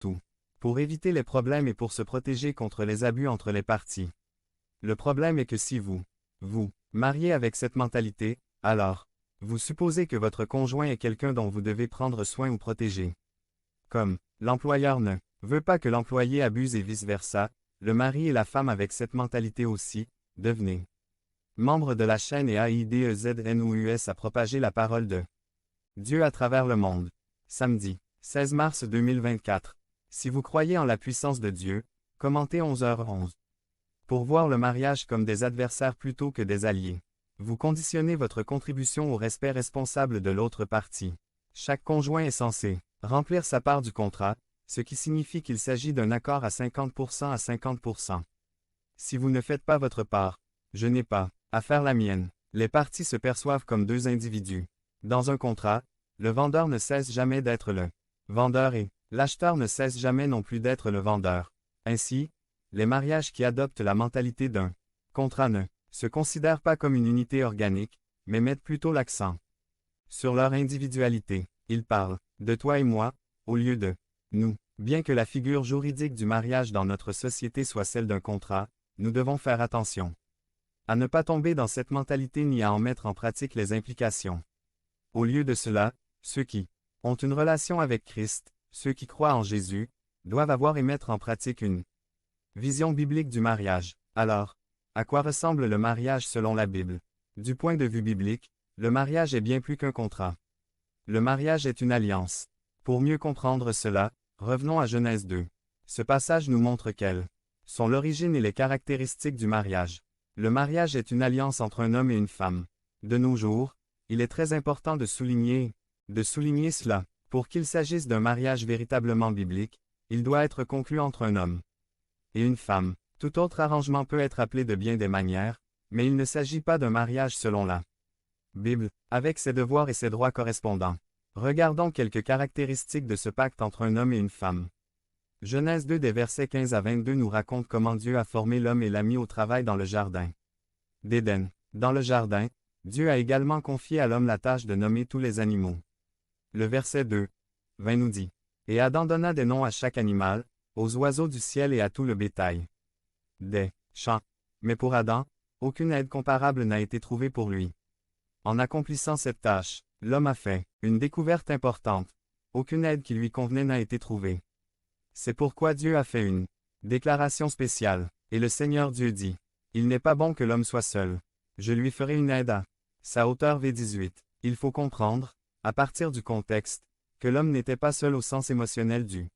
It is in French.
tout. Pour éviter les problèmes et pour se protéger contre les abus entre les parties. Le problème est que si vous mariez avec cette mentalité, alors, vous supposez que votre conjoint est quelqu'un dont vous devez prendre soin ou protéger. Comme l'employeur ne veut pas que l'employé abuse et vice-versa, le mari et la femme avec cette mentalité aussi, devenez membre de la chaîne et AIDEZNOUS à propager la parole de Dieu à travers le monde. Samedi, 16 mars 2024. Si vous croyez en la puissance de Dieu, commentez 11h11. Pour voir le mariage comme des adversaires plutôt que des alliés. Vous conditionnez votre contribution au respect responsable de l'autre partie. Chaque conjoint est censé remplir sa part du contrat, ce qui signifie qu'il s'agit d'un accord à 50% à 50%. Si vous ne faites pas votre part, je n'ai pas à faire la mienne. Les parties se perçoivent comme deux individus. Dans un contrat, le vendeur ne cesse jamais d'être le vendeur et l'acheteur ne cesse jamais non plus d'être le vendeur. Ainsi, les mariages qui adoptent la mentalité d'un contrat ne se considèrent pas comme une unité organique, mais mettent plutôt l'accent sur leur individualité. Ils parlent de toi et moi, au lieu de nous. Bien que la figure juridique du mariage dans notre société soit celle d'un contrat, nous devons faire attention à ne pas tomber dans cette mentalité ni à en mettre en pratique les implications. Au lieu de cela, ceux qui ont une relation avec Christ, ceux qui croient en Jésus, doivent avoir et mettre en pratique une vision biblique du mariage. Alors, à quoi ressemble le mariage selon la Bible? Du point de vue biblique, le mariage est bien plus qu'un contrat. Le mariage est une alliance. Pour mieux comprendre cela, revenons à Genèse 2. Ce passage nous montre quelles sont l'origine et les caractéristiques du mariage. Le mariage est une alliance entre un homme et une femme. De nos jours, il est très important de souligner cela. Pour qu'il s'agisse d'un mariage véritablement biblique, il doit être conclu entre un homme et une femme. Tout autre arrangement peut être appelé de bien des manières, mais il ne s'agit pas d'un mariage selon la Bible, avec ses devoirs et ses droits correspondants. Regardons quelques caractéristiques de ce pacte entre un homme et une femme. Genèse 2 des versets 15 à 22 nous raconte comment Dieu a formé l'homme et l'a mis au travail dans le jardin d'Éden. Dans le jardin, Dieu a également confié à l'homme la tâche de nommer tous les animaux. Le verset 2, 20 nous dit « Et Adam donna des noms à chaque animal, aux oiseaux du ciel et à tout le bétail. Des champs. Mais pour Adam, aucune aide comparable n'a été trouvée pour lui. En accomplissant cette tâche, l'homme a fait une découverte importante. Aucune aide qui lui convenait n'a été trouvée. C'est pourquoi Dieu a fait une déclaration spéciale. Et le Seigneur Dieu dit, « Il n'est pas bon que l'homme soit seul. Je lui ferai une aide à sa hauteur. » V18. Il faut comprendre, à partir du contexte, que l'homme n'était pas seul au sens émotionnel du